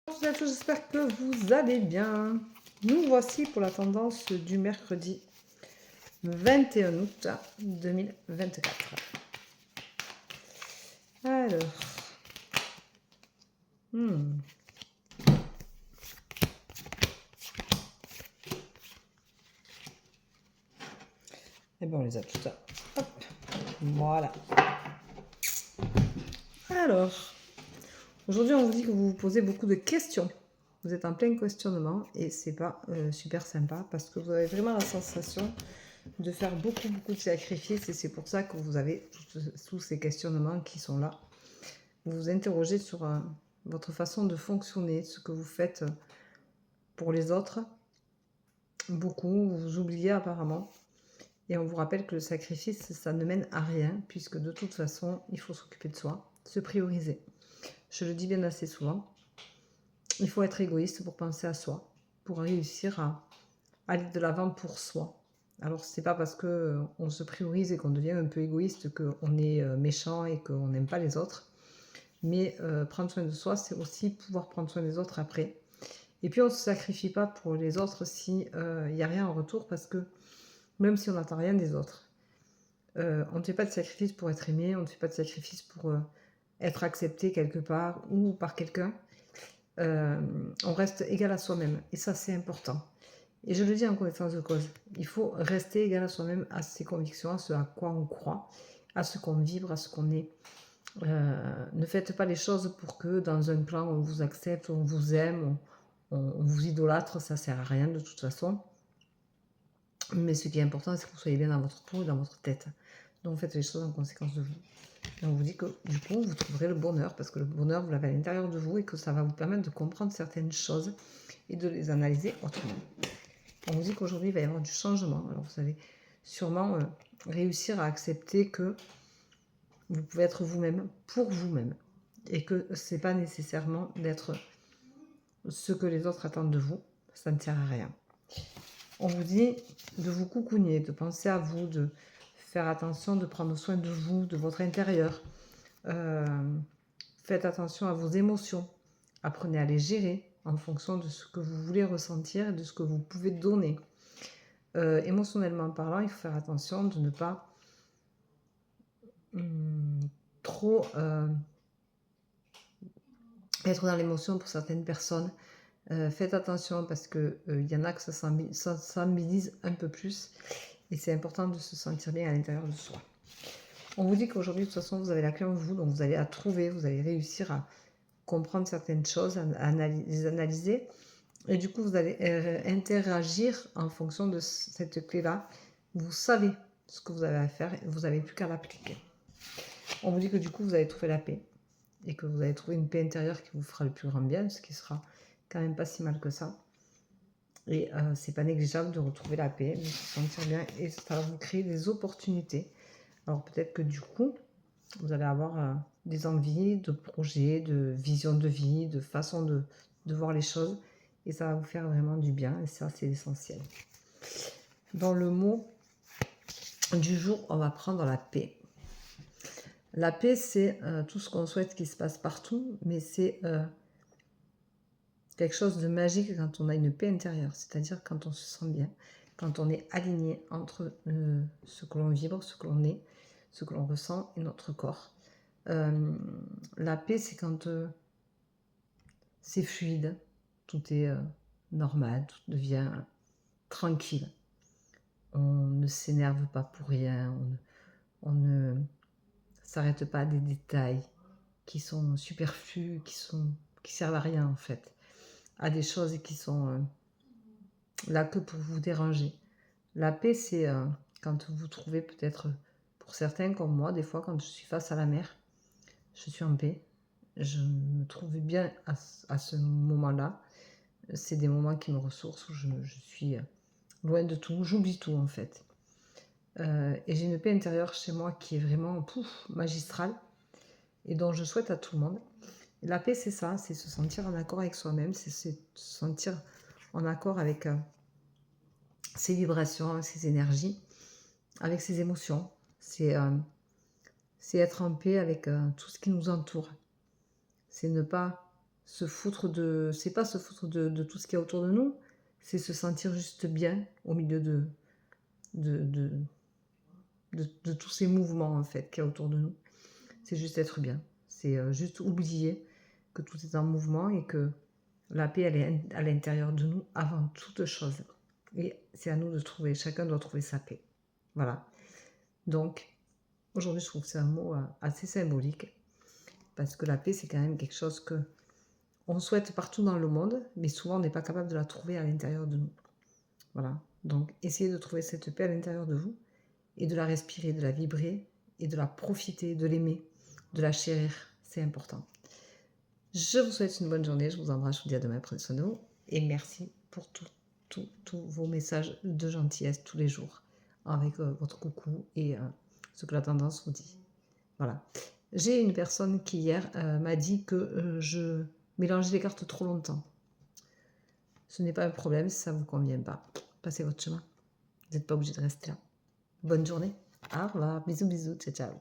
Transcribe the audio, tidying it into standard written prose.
Bonjour à tous, j'espère que vous allez bien. Nous voici pour la tendance du mercredi 21 août 2024. Alors, hmm, et bien on les a tout ça. Hop, voilà. Alors, aujourd'hui on vous dit que vous vous posez beaucoup de questions. Vous êtes en plein questionnement et c'est pas super sympa parce que vous avez vraiment la sensation de faire beaucoup de sacrifices et c'est pour ça que vous avez tous ces questionnements qui sont là. Vous vous interrogez sur votre façon de fonctionner, ce que vous faites pour les autres. Beaucoup, vous oubliez apparemment. Et on vous rappelle que le sacrifice, ça ne mène à rien, puisque de toute façon, il faut s'occuper de soi, se prioriser. Je le dis bien assez souvent. Il faut être égoïste pour penser à soi, pour réussir à aller de l'avant pour soi. Alors, c'est pas parce qu'on se priorise et qu'on devient un peu égoïste qu'on est méchant et qu'on n'aime pas les autres. Mais prendre soin de soi, c'est aussi pouvoir prendre soin des autres après. Et puis on ne se sacrifie pas pour les autres si il n'y a rien en retour, parce que même si on n'attend rien des autres, on ne fait pas de sacrifice pour être aimé, on ne fait pas de sacrifice pour être accepté quelque part ou par quelqu'un. On reste égal à soi-même, et ça c'est important. Et je le dis en connaissance de cause, il faut rester égal à soi-même, à ses convictions, à ce à quoi on croit, à ce qu'on vibre, à ce qu'on est. Ne faites pas les choses pour que dans un plan on vous accepte, on vous aime, on vous idolâtre, ça sert à rien de toute façon. Mais ce qui est important, c'est que vous soyez bien dans votre peau et dans votre tête. Donc faites les choses en conséquence de vous. Et on vous dit que du coup, vous trouverez le bonheur, parce que le bonheur, vous l'avez à l'intérieur de vous et que ça va vous permettre de comprendre certaines choses et de les analyser autrement. On vous dit qu'aujourd'hui, il va y avoir du changement. Alors vous allez sûrement réussir à accepter que vous pouvez être vous-même pour vous-même. Et que ce n'est pas nécessairement d'être ce que les autres attendent de vous. Ça ne sert à rien. On vous dit de vous coucougner, de penser à vous, de faire attention, de prendre soin de vous, de votre intérieur. Faites attention à vos émotions. Apprenez à les gérer en fonction de ce que vous voulez ressentir et de ce que vous pouvez donner. Émotionnellement parlant, il faut faire attention de ne pas trop être dans l'émotion pour certaines personnes. Faites attention parce qu'il y en a que ça s'embellise un peu plus et c'est important de se sentir bien à l'intérieur de soi. On vous dit qu'aujourd'hui, de toute façon, vous avez la clé en vous, donc vous allez la trouver, vous allez réussir à comprendre certaines choses, à les analyser, et du coup, vous allez interagir en fonction de cette clé-là. Vous savez ce que vous avez à faire et vous n'avez plus qu'à l'appliquer. On vous dit que du coup, vous allez trouver la paix et que vous allez trouver une paix intérieure qui vous fera le plus grand bien, ce qui sera quand même pas si mal que ça. Et c'est pas négligeable de retrouver la paix, de se sentir bien, et ça va vous créer des opportunités. Alors peut-être que du coup, vous allez avoir des envies, de projets, de vision de vie, de façon de voir les choses, et ça va vous faire vraiment du bien, et ça c'est l'essentiel. Dans le mot du jour, on va prendre la paix. La paix, c'est tout ce qu'on souhaite qui se passe partout, mais c'est quelque chose de magique quand on a une paix intérieure, c'est-à-dire quand on se sent bien, quand on est aligné entre ce que l'on vibre, ce que l'on est, ce que l'on ressent et notre corps. La paix, c'est quand c'est fluide, tout est normal, tout devient tranquille. On ne s'énerve pas pour rien, on ne s'arrête pas à des détails qui sont superflus, qui servent à rien en fait, à des choses qui sont là que pour vous déranger. La paix, c'est quand vous trouvez peut-être, pour certains comme moi, des fois quand je suis face à la mer, je suis en paix, je me trouve bien à ce moment-là. C'est des moments qui me ressourcent, où je suis loin de tout, j'oublie tout en fait. Et j'ai une paix intérieure chez moi qui est vraiment magistrale et dont je souhaite à tout le monde. Et la paix, c'est ça, c'est se sentir en accord avec soi-même, c'est se sentir en accord avec ses vibrations, ses énergies, avec ses émotions. C'est être en paix avec tout ce qui nous entoure. C'est ne pas se foutre de... C'est pas se foutre de tout ce qu'il y a autour de nous, c'est se sentir juste bien au milieu de, de, de tous ces mouvements, en fait, qu'il y a autour de nous. C'est juste être bien. C'est juste oublier que tout est en mouvement et que la paix, elle est à l'intérieur de nous avant toute chose. Et c'est à nous de trouver, chacun doit trouver sa paix. Voilà. Donc, aujourd'hui, je trouve que c'est un mot assez symbolique, parce que la paix, c'est quand même quelque chose que on souhaite partout dans le monde, mais souvent, on n'est pas capable de la trouver à l'intérieur de nous. Voilà. Donc, essayez de trouver cette paix à l'intérieur de vous, et de la respirer, de la vibrer, et de la profiter, de l'aimer, de la chérir. C'est important. Je vous souhaite une bonne journée, je vous embrasse, je vous dis à demain, prenez soin de vous, et merci pour tous vos messages de gentillesse tous les jours, avec votre coucou et ce que la tendance vous dit. Voilà. J'ai une personne qui hier m'a dit que je mélangeais les cartes trop longtemps. Ce n'est pas un problème si ça ne vous convient pas. Passez votre chemin. Vous n'êtes pas obligé de rester là. Bonne journée. Au revoir. Bisous, bisous. Ciao, ciao.